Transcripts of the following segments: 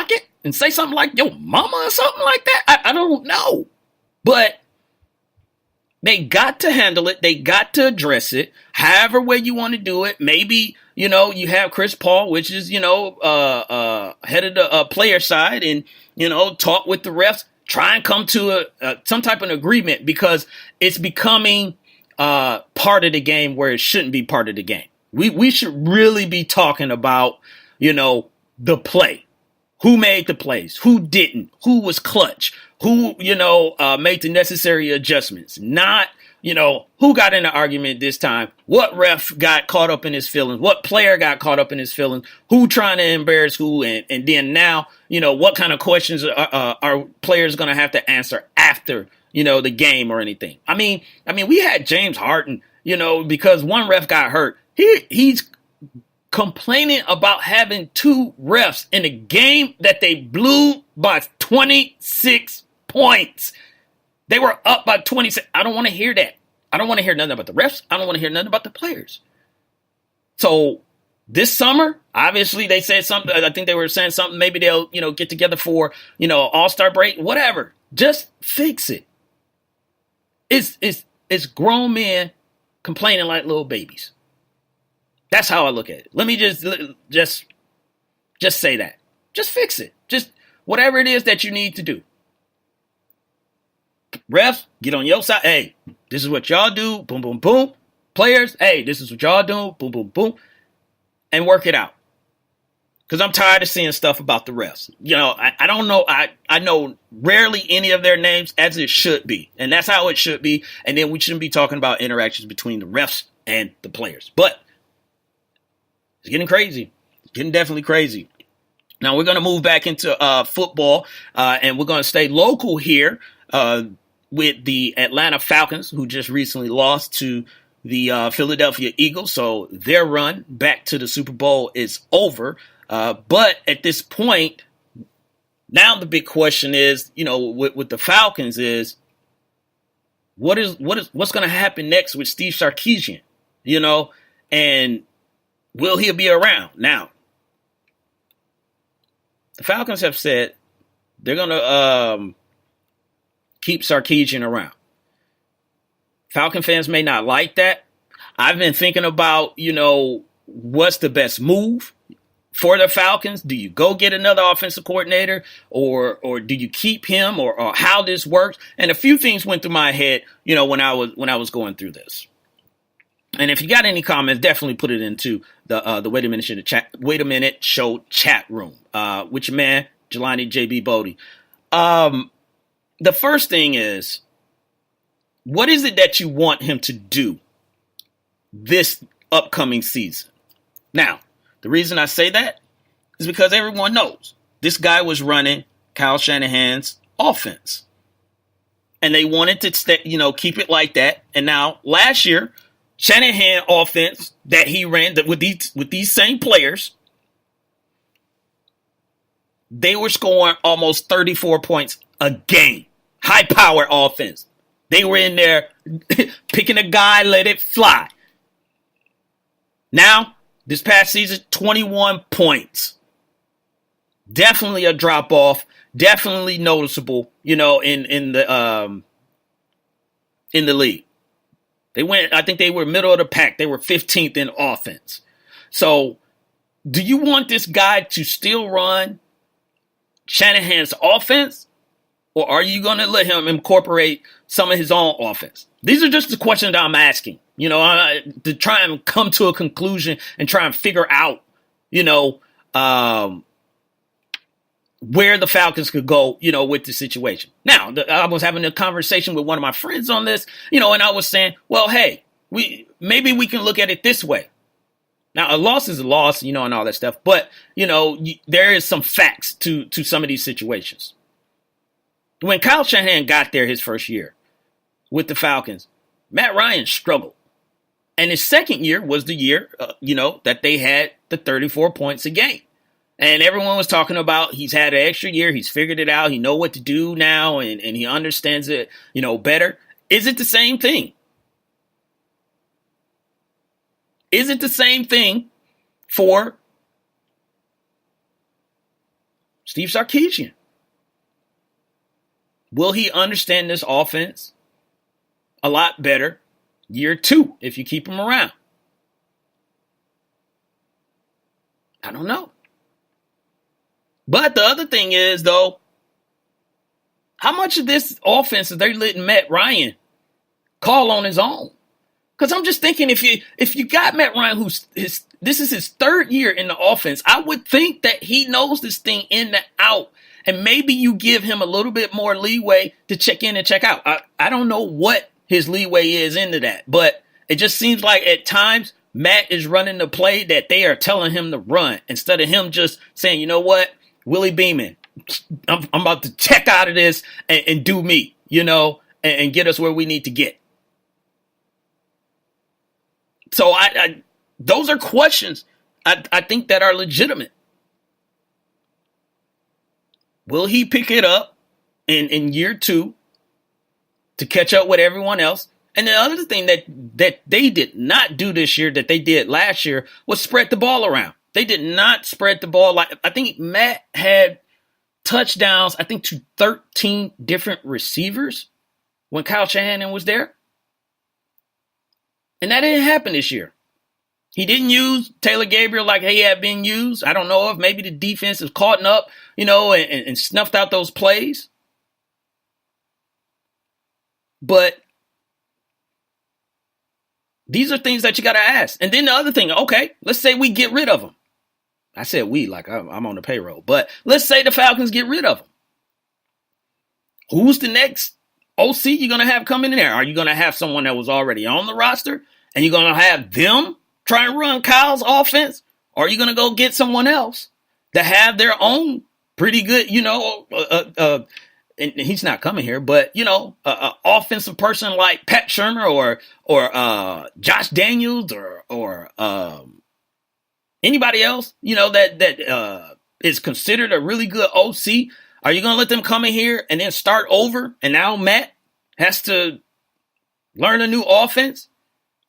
pocket and say something like "yo mama" or something like that? I don't know, but they got to handle it. They got to address it. However way you want to do it. Maybe, you have Chris Paul, which is, head of the player side, and, talk with the refs. Try and come to some type of agreement, because it's becoming part of the game where it shouldn't be part of the game. We should really be talking about, the play. Who made the plays? Who didn't? Who was clutch? Who, made the necessary adjustments? Not, who got in the argument this time? What ref got caught up in his feelings? What player got caught up in his feelings? Who trying to embarrass who? And then now, what kind of questions are players going to have to answer after, the game or anything? I mean, we had James Harden, because one ref got hurt. He's complaining about having two refs in a game that they blew by 26 points. They were up by 26. I don't want to hear that. I don't want to hear nothing about the refs. I don't want to hear nothing about the players. So this summer, obviously they said something. I think they were saying something. Maybe they'll, get together for, All-Star break, whatever. Just fix it. It's grown men complaining like little babies. That's how I look at it. Let me just say that. Just fix it. Just whatever it is that you need to do. Refs, get on your side. Hey, this is what y'all do. Boom, boom, boom. Players, hey, this is what y'all do. Boom, boom, boom. And work it out. Because I'm tired of seeing stuff about the refs. I don't know. I know rarely any of their names, as it should be. And that's how it should be. And then we shouldn't be talking about interactions between the refs and the players. But it's getting crazy. It's getting definitely crazy. Now we're going to move back into football, and we're going to stay local here with the Atlanta Falcons, who just recently lost to the Philadelphia Eagles. So their run back to the Super Bowl is over. But at this point, now the big question is, with the Falcons is, what's going to happen next with Steve Sarkisian? And will he be around? Now, the Falcons have said they're going to keep Sarkisian around. Falcon fans may not like that. I've been thinking about, what's the best move for the Falcons? Do you go get another offensive coordinator, or do you keep him, or how this works? And a few things went through my head, when I was going through this. And if you got any comments, definitely put it into the Wait a Minute Show chat room with your man Jelani JB Bodie. The first thing is, what is it that you want him to do this upcoming season? Now, the reason I say that is because everyone knows this guy was running Kyle Shanahan's offense, and they wanted to keep it like that. And now last year, Shanahan offense that he ran with these same players, they were scoring almost 34 points a game. High power offense. They were in there picking a guy, let it fly. Now, this past season, 21 points. Definitely a drop off. Definitely noticeable, in the league. I think they were middle of the pack. They were 15th in offense. So, do you want this guy to still run Shanahan's offense? Or are you going to let him incorporate some of his own offense? These are just the questions that I'm asking, to try and come to a conclusion and try and figure out, where the Falcons could go, with the situation. Now, I was having a conversation with one of my friends on this, and I was saying, well, hey, maybe we can look at it this way. Now, a loss is a loss, and all that stuff. But, there is some facts to some of these situations. When Kyle Shanahan got there his first year with the Falcons, Matt Ryan struggled. And his second year was the year, that they had the 34 points a game. And everyone was talking about he's had an extra year. He's figured it out. He knows what to do now, and he understands it, better. Is it the same thing? Is it the same thing for Steve Sarkisian. Will he understand this offense a lot better year 2 if you keep him around? I don't know. But the other thing is, though, how much of this offense is they letting Matt Ryan call on his own? Because I'm just thinking, if you got Matt Ryan, this is his 3rd year in the offense, I would think that he knows this thing in and out, and maybe you give him a little bit more leeway to check in and check out. I don't know what his leeway is into that, but it just seems like at times Matt is running the play that they are telling him to run instead of him just saying, you know what, Willie Beeman, I'm about to check out of this and do me, and get us where we need to get. So those are questions I think that are legitimate. Will he pick it up in year 2 to catch up with everyone else? And the other thing that they did not do this year that they did last year was spread the ball around. They did not spread the ball. I think Matt had touchdowns, to 13 different receivers when Kyle Shanahan was there. And that didn't happen this year. He didn't use Taylor Gabriel like he had been used. I don't know if maybe the defense is caught up, and snuffed out those plays. But these are things that you got to ask. And then the other thing, okay, let's say we get rid of him. I said we like I'm on the payroll. But let's say the Falcons get rid of him. Who's the next OC you're going to have coming in there? Are you going to have someone that was already on the roster and you're going to have them try and run Kyle's offense? Or are you going to go get someone else that have their own pretty good, and he's not coming here, but, an offensive person like Pat Shurmur or Josh Daniels or anybody else, that is considered a really good OC? Are you going to let them come in here and then start over? And now Matt has to learn a new offense,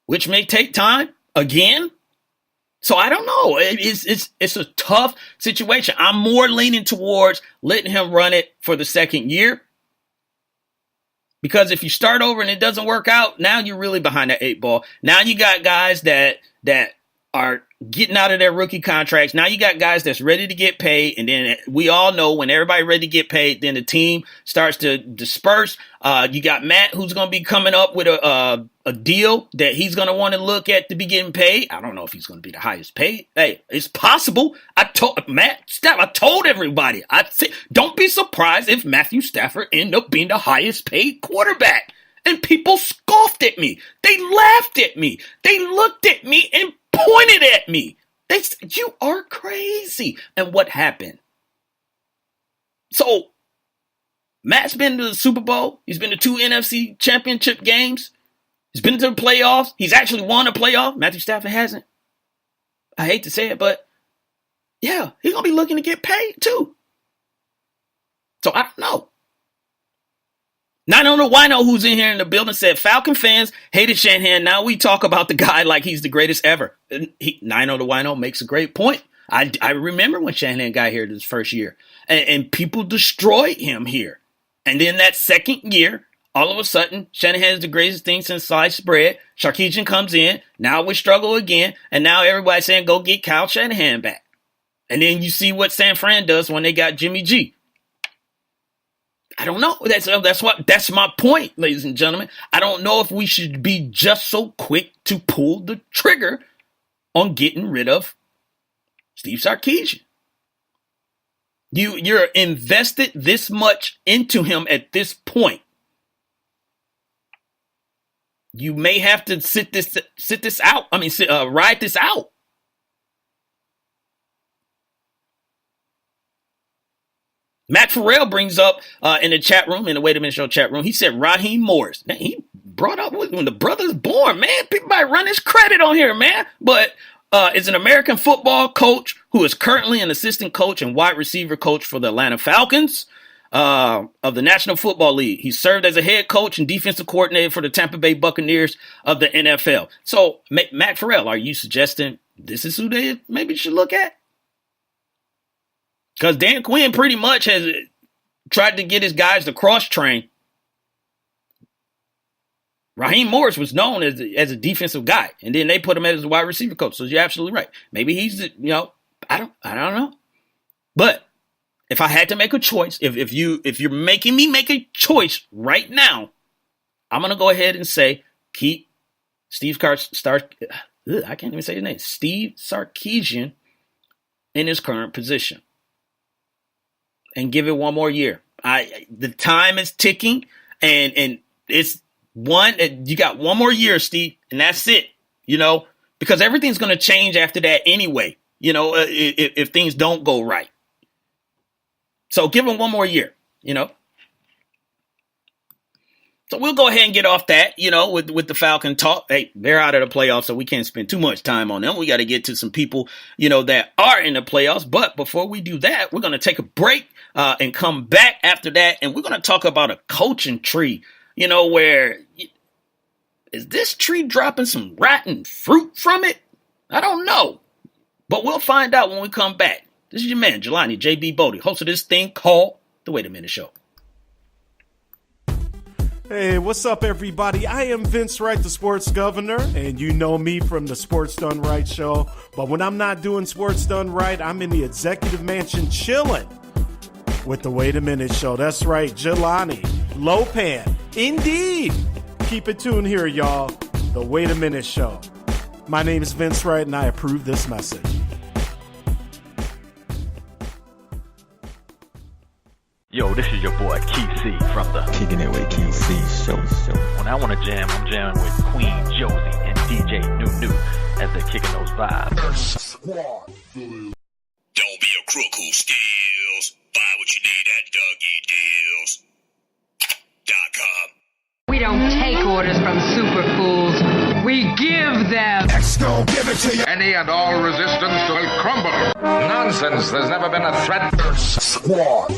which may take time again. So I don't know. It's a tough situation. I'm more leaning towards letting him run it for the 2nd year. Because if you start over and it doesn't work out, now you're really behind the 8 ball. Now you got guys that are getting out of their rookie contracts. Now you got guys that's ready to get paid. And then we all know when everybody ready to get paid, then the team starts to disperse. You got Matt, who's going to be coming up with a deal that he's going to want to look at to be getting paid. I don't know if he's going to be the highest paid. Hey, it's possible. I told everybody, don't be surprised if Matthew Stafford end up being the highest paid quarterback. And people scoffed at me. They laughed at me. They looked at me and pointed at me. They said, you are crazy. And what happened? So, Matt's been to the Super Bowl. He's been to 2 NFC championship games. He's been to the playoffs. He's actually won a playoff. Matthew Stafford hasn't. I hate to say it, but yeah, he's going to be looking to get paid too. So, I don't know. Not on the wino who's in here in the building said Falcon fans hated Shanahan. Now we talk about the guy like he's the greatest ever. Nino the wino makes a great point. I remember when Shanahan got here this first year and people destroyed him here. And then that 2nd year, all of a sudden, Shanahan is the greatest thing since sliced bread. Sarkisian comes in. Now we struggle again. And now everybody's saying go get Kyle Shanahan back. And then you see what San Fran does when they got Jimmy G. I don't know. That's my point, ladies and gentlemen. I don't know if we should be just so quick to pull the trigger on getting rid of Steve Sarkisian. You're invested this much into him at this point. You may have to sit this out. Ride this out. Matt Farrell brings up in the chat room, in the Wait a Minute Show chat room, he said Raheem Morris. Man, he brought up when the brother's born, man. People might run his credit on here, man. But is an American football coach who is currently an assistant coach and wide receiver coach for the Atlanta Falcons of the National Football League. He served as a head coach and defensive coordinator for the Tampa Bay Buccaneers of the NFL. So, Matt Farrell, are you suggesting this is who they maybe should look at? Because Dan Quinn pretty much has tried to get his guys to cross-train. Raheem Morris was known as a defensive guy, and then they put him as a wide receiver coach. So you're absolutely right. Maybe he's, I don't know. But if I had to make a choice, if you're making me make a choice right now, I'm gonna go ahead and say keep Steve Sarkisian in his current position and give it one more year. The time is ticking, and it's you got one more year, Steve, and that's it. Because everything's gonna change after that anyway. If things don't go right. So give him one more year, So we'll go ahead and get off that, with the Falcon talk. Hey, they're out of the playoffs, so we can't spend too much time on them. We got to get to some people, that are in the playoffs. But before we do that, we're going to take a break and come back after that. And we're going to talk about a coaching tree, where is this tree dropping some rotten fruit from it? I don't know. But we'll find out when we come back. This is your man, Jelani J.B. Bodie, host of this thing called The Wait a Minute Show. Hey, what's up, everybody? I am Vince Wright, the sports governor, and you know me from the Sports Done Right show. But when I'm not doing Sports Done Right, I'm in the executive mansion chilling with the Wait a Minute Show. That's right, Jelani Lopan. Indeed. Keep it tuned here, y'all. The Wait a Minute Show. My name is Vince Wright, and I approve this message. Yo, this is your boy Keith C from the Kicking It With Keith C show. When I want to jam, I'm jamming with Queen Josie and DJ New as they're kicking those vibes. Don't be a crook who steals. Buy what you need at DougieDeals.com. We don't take orders from super fools. We give them. Go give it to you. Any and all resistance will crumble. Nonsense. There's never been a threat Squad.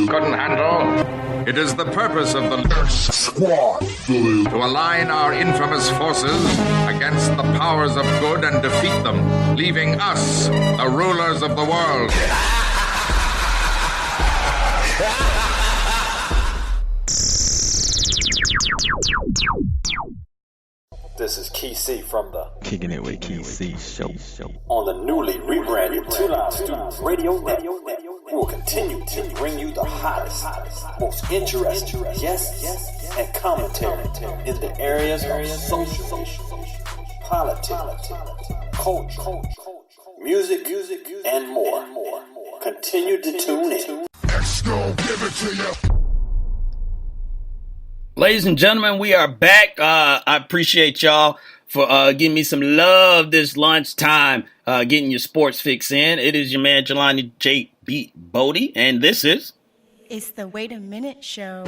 couldn't handle. It is the purpose of the Squad. to align our infamous forces against the powers of good and defeat them, leaving us, the rulers of the world. This is Key C from the Kicking It With Keith C show. on the newly rebranded Two Line Studios Radio Network. We will continue to bring you the hottest, most interesting guests and commentary in the areas of social, politics, culture, music, and more. Continue to tune in. Go give it to you. Ladies and gentlemen, we are back. I appreciate y'all for giving me some love this lunchtime, getting your sports fix in. It is your man, Jelani J.B. Bodie, and this is... It's the Wait a Minute Show.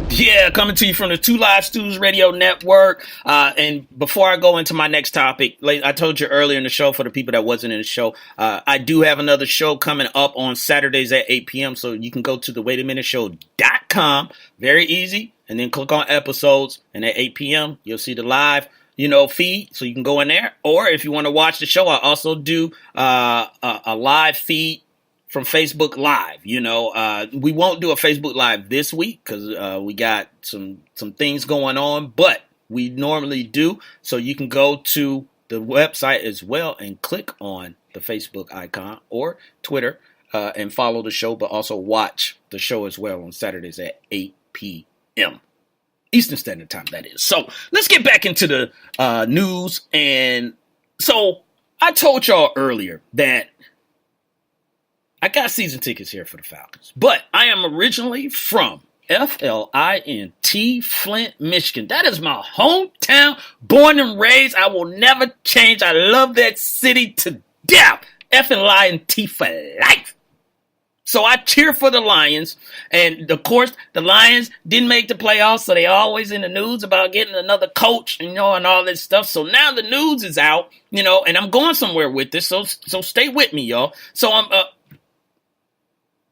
Yeah, coming to you from the Two Live Studios Radio Network. And before I go into my next topic, like I told you earlier in the show, for the people that wasn't in the show, I do have another show coming up on Saturdays at 8 p.m. So you can go to the waitaminuteshow.com. Very easy. And then click on episodes. And at 8 p.m., you'll see the live, feed. So you can go in there. Or if you want to watch the show, I also do a live feed from Facebook Live. We won't do a Facebook Live this week because we got some things going on, but we normally do. So you can go to the website as well and click on the Facebook icon or Twitter and follow the show, but also watch the show as well on Saturdays at 8 p.m. Eastern Standard Time, that is. So let's get back into the news. And so I told y'all earlier that I got season tickets here for the Falcons, but I am originally from Flint, Flint, Michigan. That is my hometown, born and raised. I will never change. I love that city to death. Lion T for life. So I cheer for the Lions, and of course, the Lions didn't make the playoffs, so they always in the news about getting another coach, and all this stuff. So now the news is out, and I'm going somewhere with this, so stay with me, y'all. So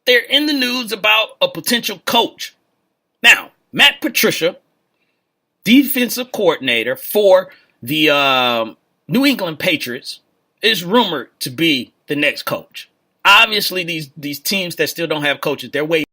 they're in the news about a potential coach. Now, Matt Patricia, defensive coordinator for the New England Patriots, is rumored to be the next coach. Obviously, these teams that still don't have coaches, they're way